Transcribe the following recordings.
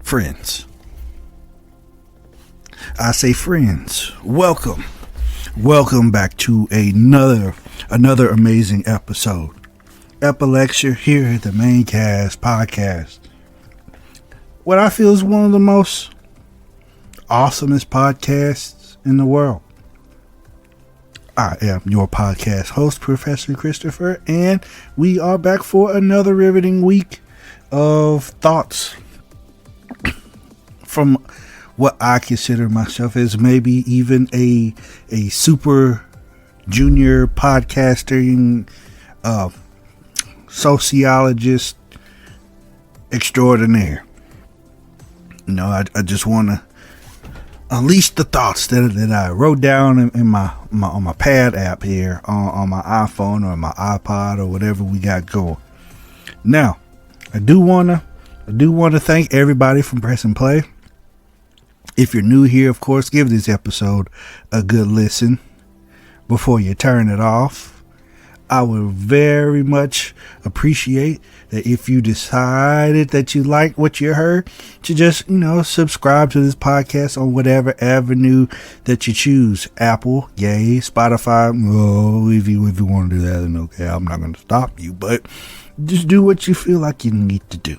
Friends. I say friends, welcome. Welcome back to another amazing episode. Epilecture here at the Maincast Podcast. What I feel is one of the most awesomest podcasts in the world. I am your podcast host, Professor Christopher, and we are back for another riveting week of thoughts from what I consider myself as maybe even a super junior podcasting sociologist extraordinaire. You know, I just want to unleash the thoughts that I wrote down in my on my pad app here on my iPhone or my iPod or whatever we got going. Now, I do want to thank everybody for pressing play. If you're new here, of course, give this episode a good listen before you turn it off. I would very much appreciate that if you decided that you like what you heard, to just, subscribe to this podcast on whatever avenue that you choose. Apple, yay, Spotify. Oh, if you want to do that, then okay, I'm not going to stop you, but just do what you feel like you need to do.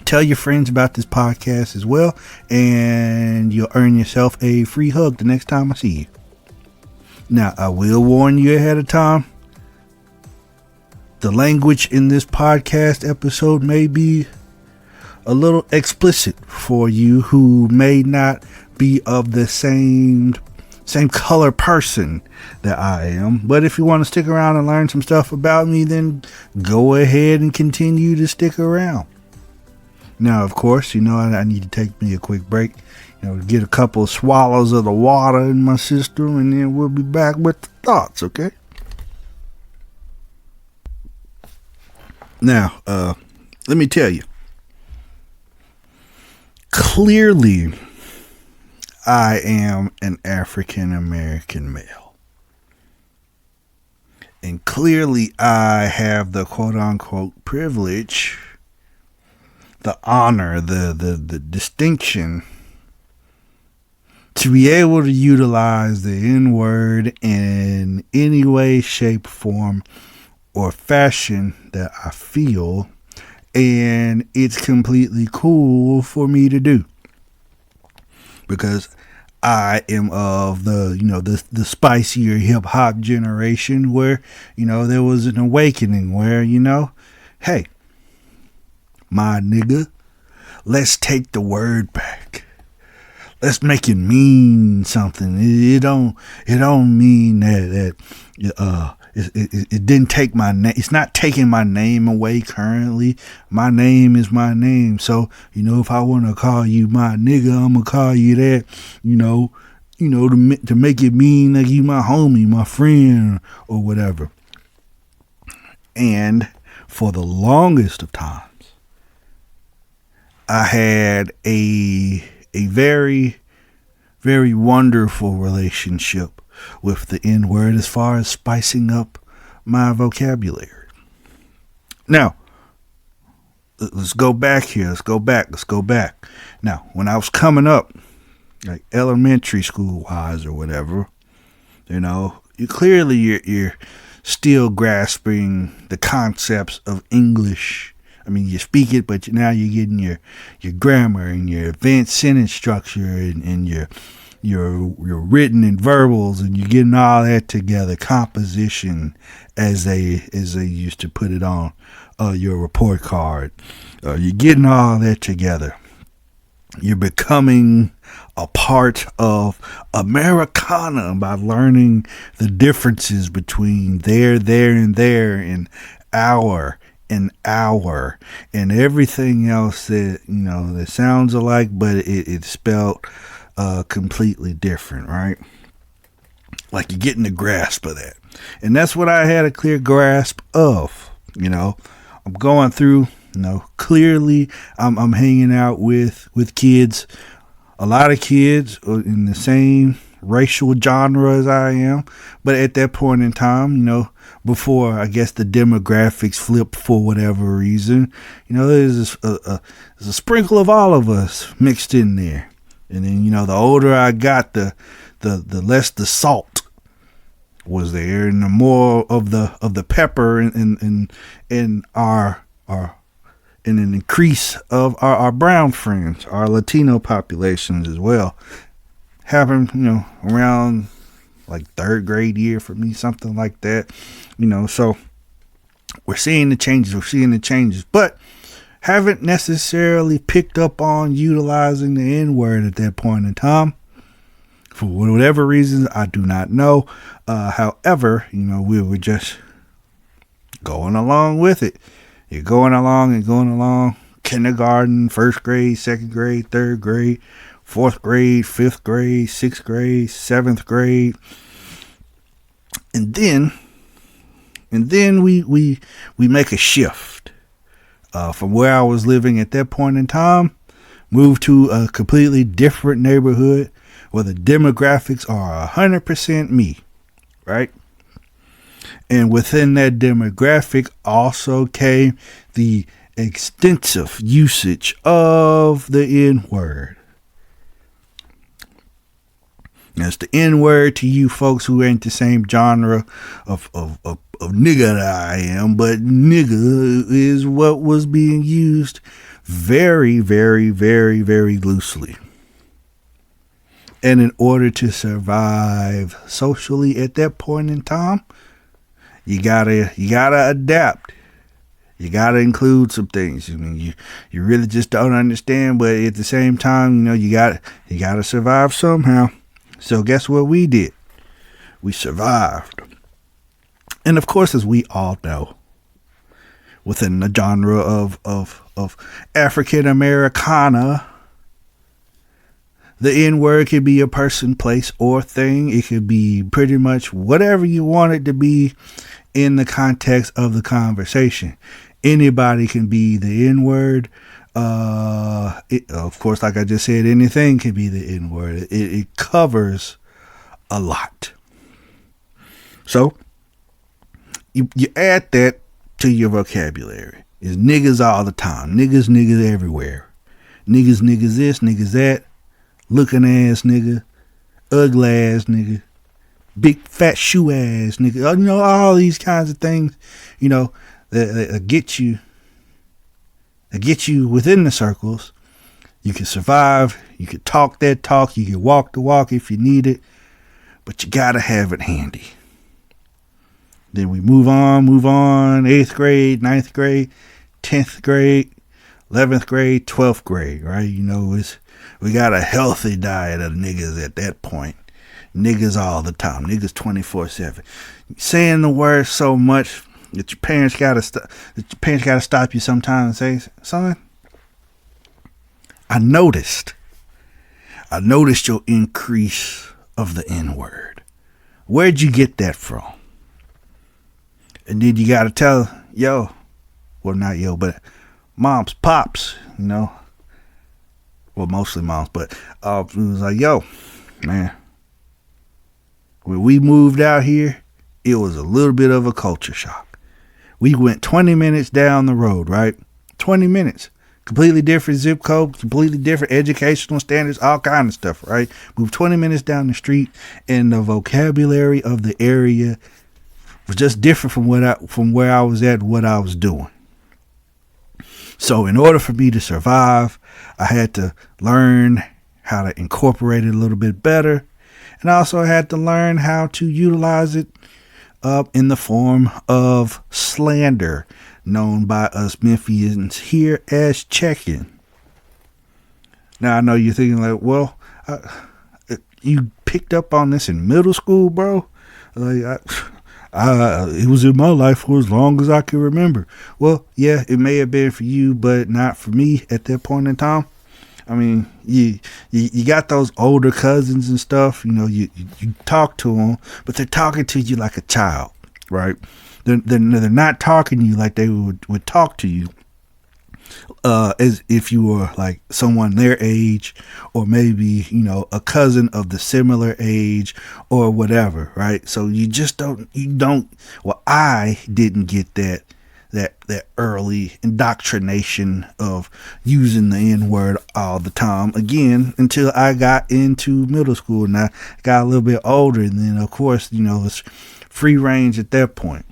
Tell your friends about this podcast as well, and you'll earn yourself a free hug the next time I see you. Now, I will warn you ahead of time. The language in this podcast episode may be a little explicit for you who may not be of the same color person that I am. But if you want to stick around and learn some stuff about me, then go ahead and continue to stick around. Now, of course, I need to take me a quick break. Get a couple of swallows of the water in my system, and then we'll be back with the thoughts, okay? Now, let me tell you. Clearly, I am an African American male. And clearly, I have the quote-unquote privilege, the honor, the distinction to be able to utilize the N-word in any way, shape, form, or fashion that I feel, and it's completely cool for me to do, because I am of the spicier hip hop generation where, there was an awakening where, hey, my nigga, let's take the word back. Let's make it mean something. It don't mean that it didn't take my name. It's not taking my name away currently. My name is my name. So, if I want to call you my nigga, I'm going to call you that, to make it mean like you my homie, my friend, or whatever. And for the longest of times, I had a very, very wonderful relationship with the N-word as far as spicing up my vocabulary. Now, let's go back here. Let's go back. Now, when I was coming up, like elementary school wise or whatever, you're still grasping the concepts of English. I mean, you speak it, but now you're getting your grammar and your advanced sentence structure and your written and verbals, and you're getting all that together. Composition, as they used to put it on your report card. You're getting all that together. You're becoming a part of Americana by learning the differences between there, and our an hour and everything else that that sounds alike, but it's spelled completely different, right? Like you're getting the grasp of that, and that's what I had a clear grasp of. I'm going through. Clearly, I'm hanging out with kids, a lot of kids in the same racial genre as I am, but at that point in time, before I guess the demographics flipped for whatever reason, there's a sprinkle of all of us mixed in there. And then, the older I got, the less the salt was there, and the more of the pepper in an increase of our brown friends, our Latino populations as well. Happened, around like third grade year for me, something like that. So we're seeing the changes, but haven't necessarily picked up on utilizing the N-word at that point in time. For whatever reasons, I do not know. However, we were just going along with it. You're going along. Kindergarten, first grade, second grade, third grade, fourth grade, fifth grade, sixth grade, seventh grade. And then we make a shift. From where I was living at that point in time, moved to a completely different neighborhood where the demographics are 100% me, right? And within that demographic also came the extensive usage of the N-word. That's the N-word to you folks who ain't the same genre of nigga that I am, but nigga is what was being used very, very, very, very loosely. And in order to survive socially at that point in time, you gotta adapt. You gotta include some things. You really just don't understand, but at the same time, you gotta survive somehow. So guess what we did? We survived. And of course, as we all know, within the genre of African Americana, the N-word could be a person, place, or thing. It could be pretty much whatever you want it to be in the context of the conversation. Anybody can be the N-word. Of course, like I just said, anything can be the N-word. It covers a lot. So, you add that to your vocabulary. It's niggas all the time. Niggas everywhere. Niggas this, niggas that. Looking ass nigga. Ugly ass nigga. Big fat shoe ass nigga. All these kinds of things, that get you within the circles. You can survive. You can talk that talk. You can walk the walk if you need it. But you gotta have it handy. Then we move on. 8th grade, 9th grade, 10th grade, 11th grade, 12th grade, right? We got a healthy diet of niggas at that point. Niggas all the time. Niggas 24/7. Saying the word so much that your parents gotta stop you sometimes and say, son, I noticed your increase of the N-word. Where'd you get that from? And then you gotta tell, but moms, pops, well, mostly moms, but it was like, man, when we moved out here, it was a little bit of a culture shock. We went 20 minutes down the road, right? 20 minutes. Completely different zip code, completely different educational standards, all kind of stuff, right? Moved 20 minutes down the street, and the vocabulary of the area was just different from where I was at, what I was doing. So in order for me to survive, I had to learn how to incorporate it a little bit better. And I also had to learn how to utilize it in the form of slander, known by us Memphians here as checking. Now I know you're thinking like, well, you picked up on this in middle school, bro? Like, it was in my life for as long as I can remember. Well, yeah, it may have been for you, but not for me at that point in time. I mean, you got those older cousins and stuff. You talk to them, but they're talking to you like a child, right? They're not talking to you like they would talk to you. as if you were like someone their age, or maybe, a cousin of the similar age or whatever, right? So well, I didn't get that early indoctrination of using the N-word all the time again until I got into middle school, and I got a little bit older, and then of course, it's free range at that point.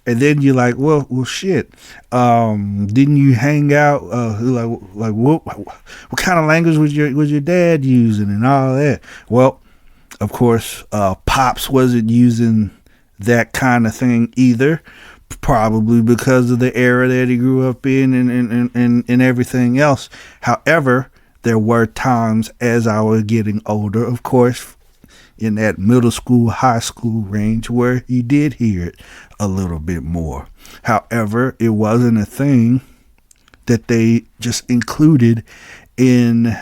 And then you're like, well, shit. Didn't you hang out? What kind of language was your dad using and all that? Well, of course, Pops wasn't using that kind of thing either, probably because of the era that he grew up in and everything else. However, there were times as I was getting older, of course, in that middle school, high school range where you did hear it a little bit more. However, it wasn't a thing that they just included in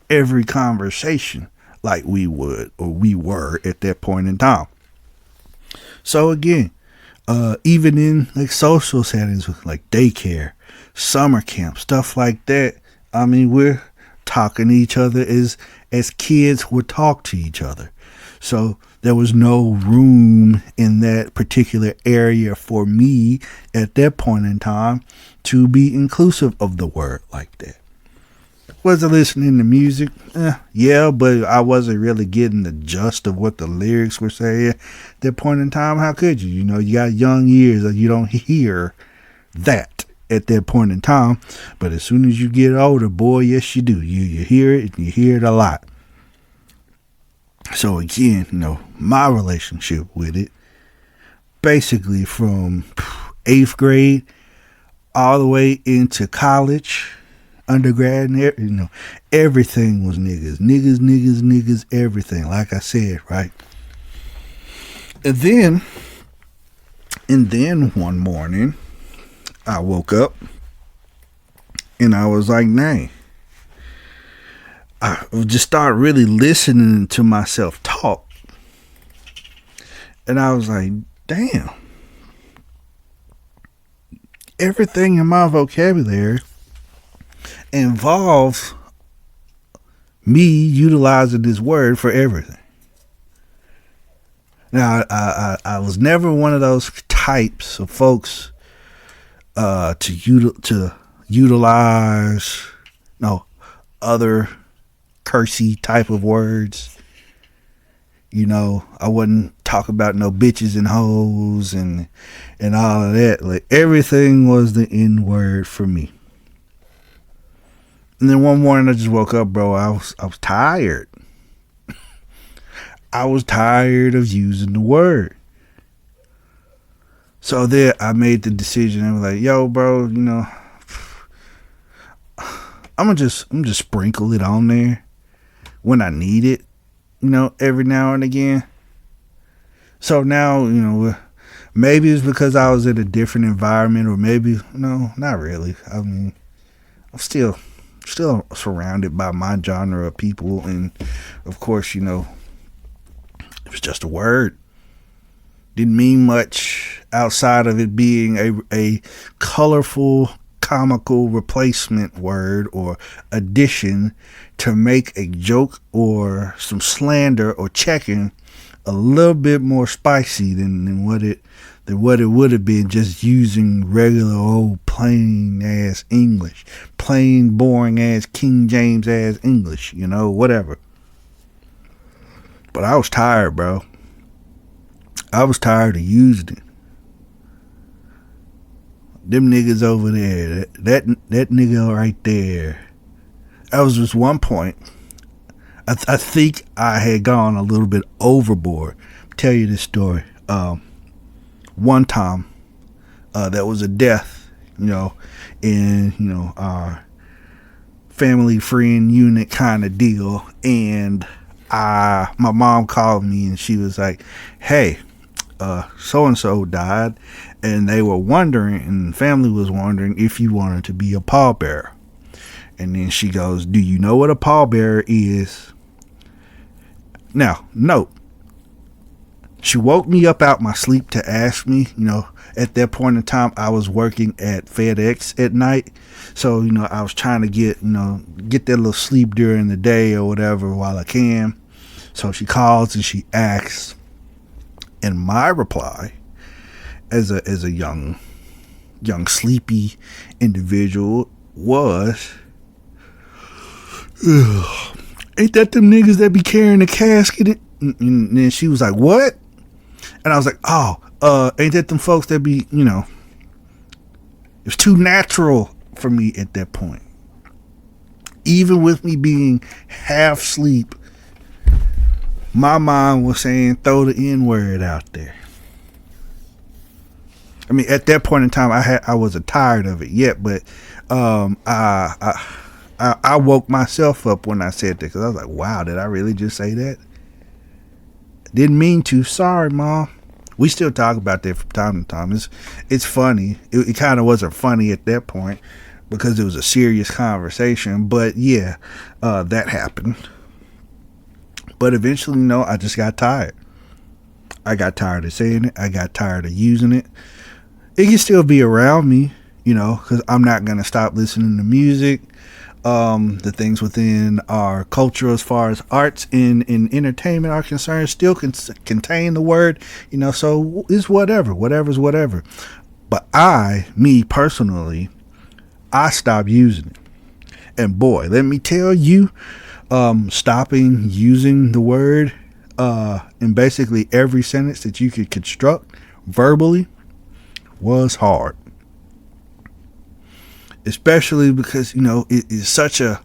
every conversation like we would, or we were at that point in time. So again, even in like social settings with like daycare, summer camp, stuff like that, I mean, we're talking to each other as kids would talk to each other. So there was no room in that particular area for me at that point in time to be inclusive of the word like that. Was I listening to music? Yeah, but I wasn't really getting the gist of what the lyrics were saying at that point in time. How could you? You got young ears, you don't hear that at that point in time. But as soon as you get older, boy, yes, you do. You hear it, and you hear it a lot. So again, my relationship with it, basically from 8th grade all the way into college, undergrad, and everything was niggas, everything. Like I said, right? And then one morning, I woke up and I was like, nah. I just started really listening to myself talk. And I was like, damn. Everything in my vocabulary involves me utilizing this word for everything. Now, I was never one of those types of folks to utilize other cursey type of words. I wouldn't talk about no bitches and hoes and all of that. Like, everything was the N word for me. And then one morning I just woke up, bro. I was tired. I was tired of using the word. So then I made the decision. I was like, yo, bro, I'm gonna just sprinkle it on there when I need it, every now and again. So now, maybe it's because I was in a different environment, or maybe, no, not really. I mean, I'm still surrounded by my genre of people, and of course, it was just a word. Didn't mean much outside of it being a colorful, comical replacement word or addition to make a joke or some slander or checking a little bit more spicy than what it would have been just using regular old plain ass English, plain boring ass King James ass English, whatever. But I was tired, bro. I was tired of using it. Them niggas over there, that nigga right there. That was just one point. I think I had gone a little bit overboard. I'll tell you this story. One time, there was a death, in our family friend unit kind of deal, and my mom called me and she was like, "Hey, so and so died, and they were wondering, and the family was wondering if you wanted to be a pallbearer." And then she goes, "Do you know what a pallbearer is?" Now, note, She woke me up out my sleep to ask me, at that point in time, I was working at FedEx at night. So, I was trying to get that little sleep during the day or whatever while I can. So she calls and she asks. And my reply, as a young sleepy individual, was, ugh, ain't that them niggas that be carrying the casket? And then she was like, what? And I was like, ain't that them folks that be, it's too natural for me at that point. Even with me being half asleep, my mind was saying, throw the N-word out there. I mean, at that point in time, I wasn't tired of it yet, but I woke myself up when I said that, because I was like, wow, did I really just say that? Didn't mean to. Sorry, Mom. We still talk about that from time to time. It's funny. It kind of wasn't funny at that point because it was a serious conversation. But yeah, that happened. But eventually, I just got tired. I got tired of saying it. I got tired of using it. It can still be around me, because I'm not going to stop listening to music. The things within our culture as far as arts and entertainment are concerned still contain the word, so it's whatever's whatever. But me personally, I stopped using it. And boy, let me tell you, stopping using the word in basically every sentence that you could construct verbally was hard. Especially because it's such a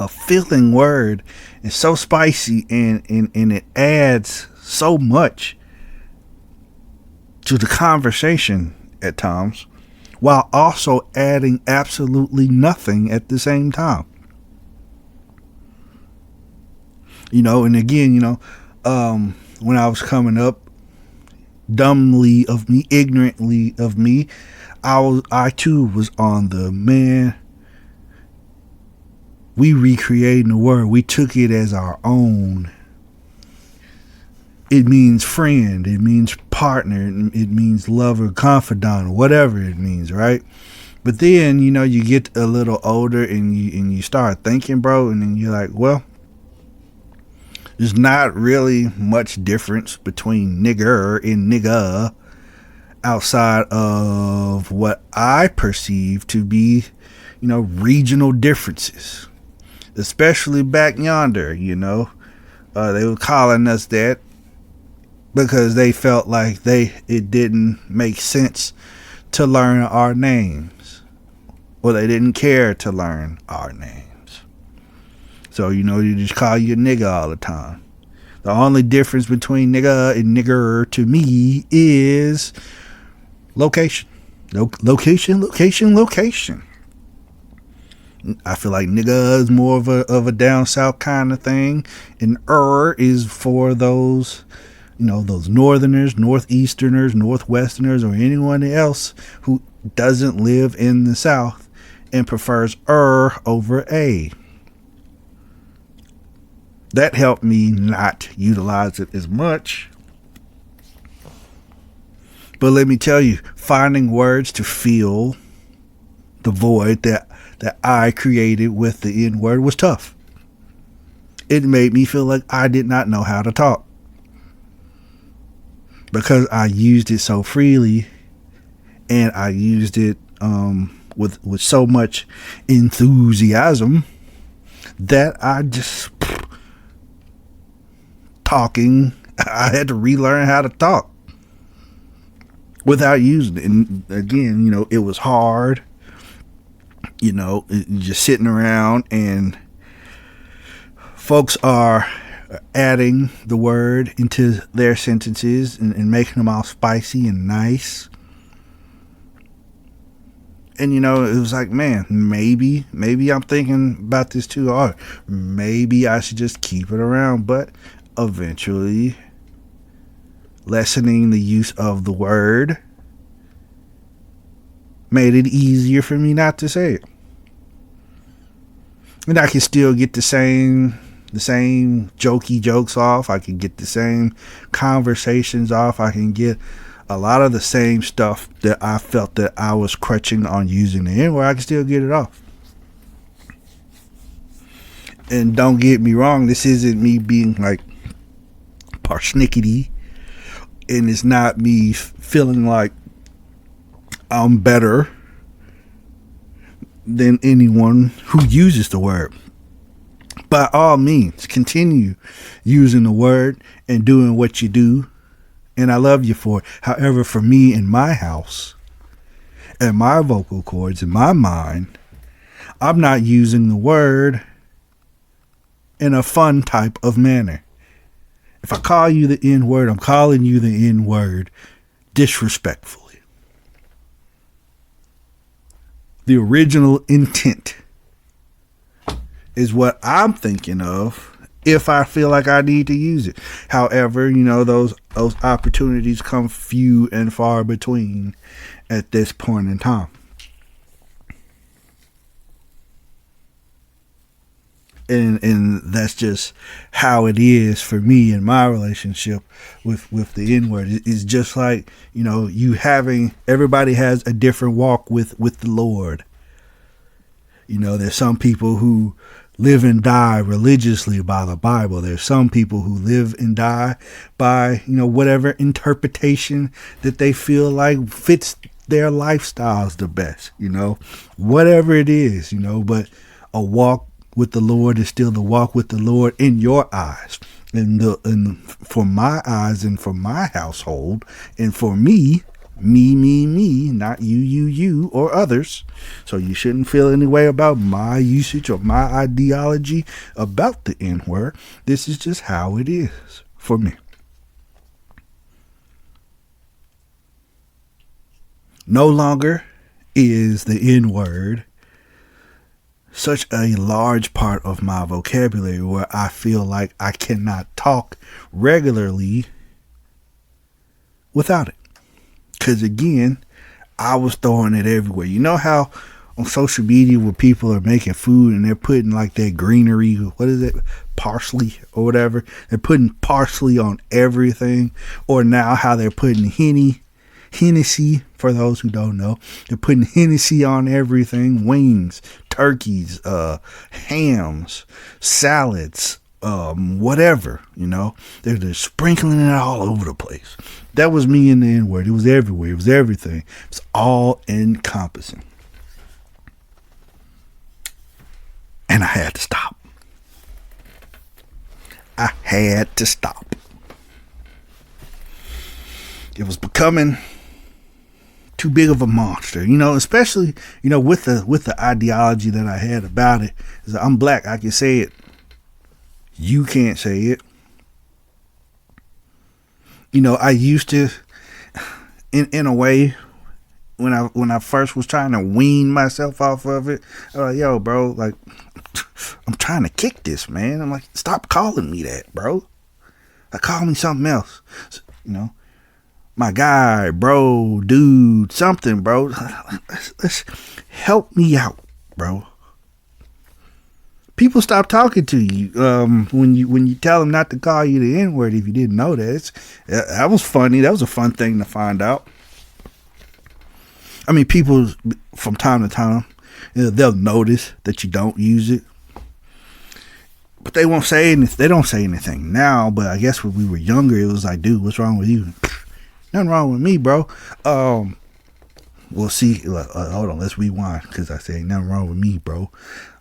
filling word. It's so spicy and it adds so much to the conversation at times, while also adding absolutely nothing at the same time. And again, when I was coming up, ignorantly of me, I too was on the, man, we recreating the word. We took it as our own. It means friend, it means partner, it means lover, confidant, whatever it means, right? But then, you get a little older and you start thinking, bro, and then you're like, well, there's not really much difference between nigger and nigga outside of what I perceive to be, regional differences. Especially back yonder, they were calling us that because they felt like it didn't make sense to learn our names, or they didn't care to learn our names. So, you just call you a nigga all the time. The only difference between nigga and nigger to me is location. Location. I feel like nigga is more of a down south kind of thing. And is for those, those northerners, northeasterners, northwesterners, or anyone else who doesn't live in the south and prefers over a. That helped me not utilize it as much. But let me tell you, finding words to fill the void that I created with the N-word was tough. It made me feel like I did not know how to talk, because I used it so freely, and I used it with so much enthusiasm that I just talking. I had to relearn how to talk without using it. And again, it was hard. Just sitting around and folks are adding the word into their sentences and making them all spicy and nice. And it was like, man, maybe I'm thinking about this too hard. Maybe I should just keep it around. But eventually, lessening the use of the word made it easier for me not to say it. And I can still get the same jokey jokes off. I can get the same conversations off. I can get a lot of the same stuff that I felt that I was crutching on using the N word. I can still get it off. And don't get me wrong, this isn't me being like parsnickety, and it's not me feeling like I'm better than anyone who uses the word. By all means, continue using the word and doing what you do, and I love you for it. However, for me in my house and my vocal cords in my mind, I'm not using the word in a fun type of manner. If I call you the N word, I'm calling you the N word disrespectfully. The original intent is what I'm thinking of if I feel like I need to use it. However, those opportunities come few and far between at this point in time. And that's just how it is for me in my relationship with the N-word. It's just like, everybody has a different walk with the Lord. There's some people who live and die religiously by the Bible. There's some people who live and die by, whatever interpretation that they feel like fits their lifestyles the best, whatever it is, but a walk with the Lord is still the walk with the Lord in your eyes, and for my eyes, and for my household, and for me, not you, or others. So you shouldn't feel any way about my usage or my ideology about the N-word. This is just how it is for me. No longer is the N-word such a large part of my vocabulary where I feel like I cannot talk regularly without it. Because again, I was throwing it everywhere. You know how on social media where people are making food and they're putting like that greenery, what is it, parsley or whatever, they're putting parsley on everything. Or now how they're putting Hennessy, for those who don't know, they're putting Hennessy on everything. Wings, turkeys, hams, salads, whatever, they're just sprinkling it all over the place. That was me in the N-word. It was everywhere. It was everything. It's all encompassing. And I had to stop. It was becoming too big of a monster, especially, with the ideology that I had about it. Is that I'm black, I can say it. You can't say it. I used to, in a way, when I first was trying to wean myself off of it, I was like, yo, bro, like, I'm trying to kick this, man. I'm like, stop calling me that, bro. Like, call me something else. My guy, bro, dude, something, bro. Let's help me out, bro. People stop talking to you when you tell them not to call you the N-word. If you didn't know that, that was funny. That was a fun thing to find out. I mean, people from time to time, they'll notice that you don't use it, but they won't say anything. They don't say anything now. But I guess when we were younger, it was like, dude, what's wrong with you? Nothing wrong with me, bro. We'll see. Hold on, let's rewind, because I say nothing wrong with me, bro.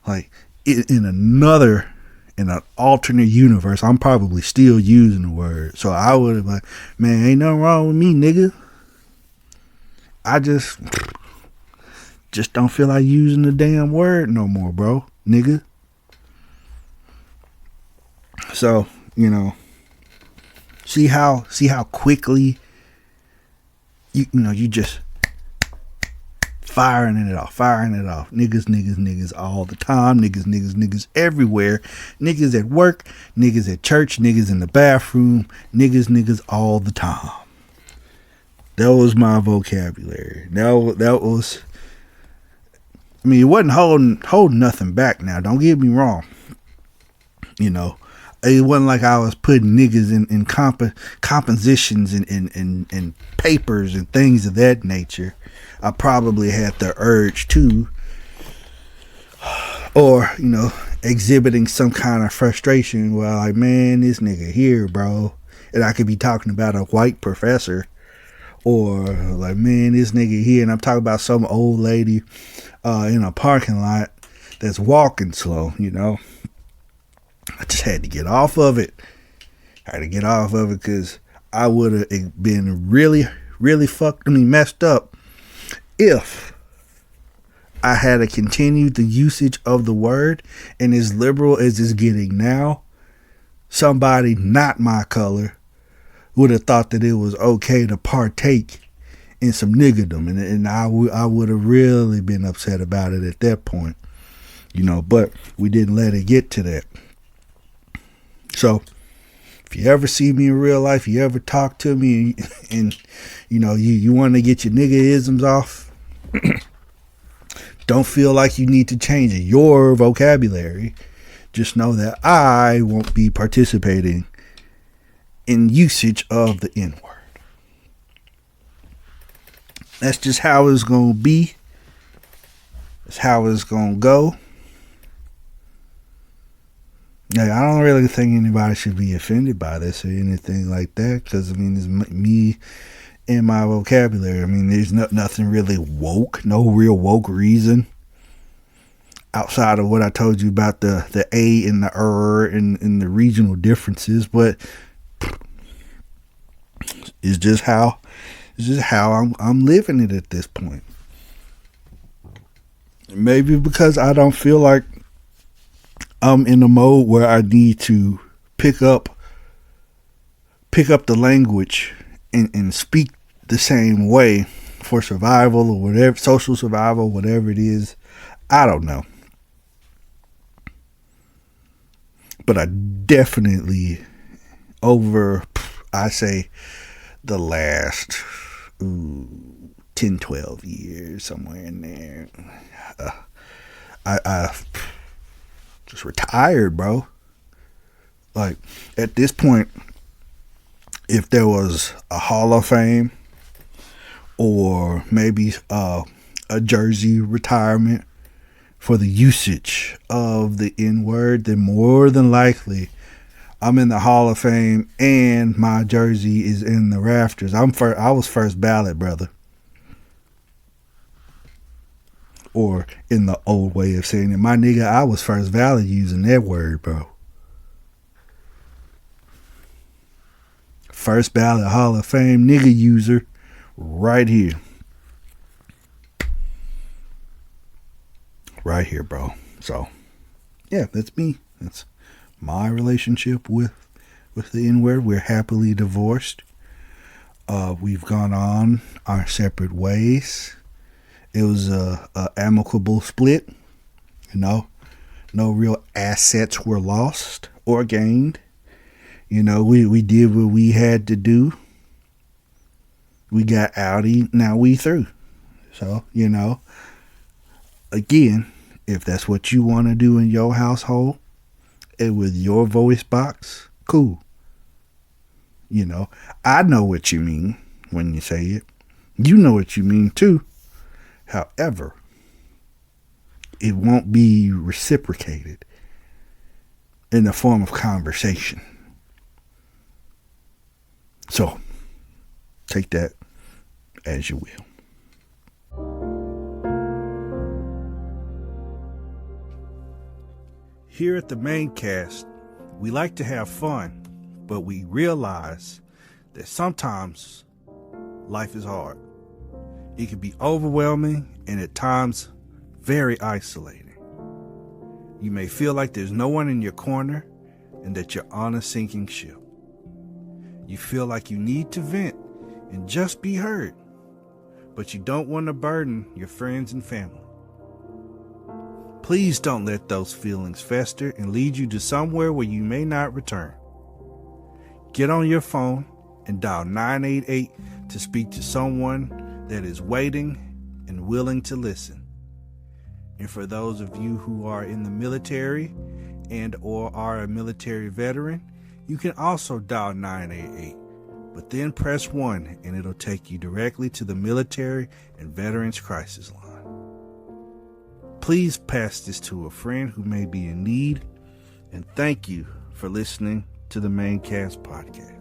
Like in an alternate universe, I'm probably still using the word. So I would have like, man, ain't nothing wrong with me, nigga. I just don't feel like using the damn word no more, bro, nigga. So see how quickly you just firing it off. Niggas all the time. Niggas everywhere. Niggas at work, niggas at church, niggas in the bathroom, niggas all the time. That was my vocabulary. That was, I mean, it wasn't holding nothing back now. Don't get me wrong. You know, it wasn't like I was putting niggas in compositions and papers and things of that nature. I probably had the urge to, or, you know, exhibiting some kind of frustration where, like, man, this nigga here, bro. And I could be talking about a white professor, or like, man, this nigga here, and I'm talking about some old lady in a parking lot that's walking slow, you know. I just had to get off of it. I had to get off of it because I would have been really, really messed up if I had to continue the usage of the word. And as liberal as it's getting now, somebody not my color would have thought that it was okay to partake in some niggerdom. And I would have really been upset about it at that point. You know, but we didn't let it get to that. So, if you ever see me in real life, you ever talk to me, and you know you want to get your niggerisms off, don't feel like you need to change your vocabulary. Just know that I won't be participating in usage of the N-word. That's just how it's gonna be. That's how it's gonna go. Like, I don't really think anybody should be offended by this or anything like that, because, I mean, it's me and my vocabulary. I mean, there's nothing really woke, no real woke reason outside of what I told you about the A and the and the regional differences, but it's just how I'm living it at this point. Maybe because I don't feel like I'm in a mode where I need to pick up the language and speak the same way for survival or whatever, social survival, whatever it is. I don't know. But I definitely, over, I say, the last 10, 12 years, somewhere in there, I just retired, bro. Like, at this point, if there was a Hall of Fame or maybe a jersey retirement for the usage of the N-word, then more than likely I'm in the Hall of Fame and my jersey is in the rafters. I was first ballot, brother. Or in the old way of saying it, my nigga, I was first ballot using that word, bro. First ballot Hall of Fame nigga user right here. Right here, bro. So, yeah, that's me. That's my relationship with the N-word. We're happily divorced. We've gone on our separate ways. It was a amicable split. You know, no real assets were lost or gained. You know, we did what we had to do. We got outie, now we through. So, you know, again, if that's what you want to do in your household and with your voice box, cool. You know, I know what you mean when you say it. You know what you mean too. However, it won't be reciprocated in the form of conversation. So, take that as you will. Here at the main cast, we like to have fun, but we realize that sometimes life is hard. It can be overwhelming and at times very isolating. You may feel like there's no one in your corner and that you're on a sinking ship. You feel like you need to vent and just be heard, but you don't want to burden your friends and family. Please don't let those feelings fester and lead you to somewhere where you may not return. Get on your phone and dial 988 to speak to someone that is waiting and willing to listen. And for those of you who are in the military and or are a military veteran, you can also dial 988, but then press 1 and it'll take you directly to the Military and Veterans Crisis Line. Please pass this to a friend who may be in need, and thank you for listening to the Maincast Podcast.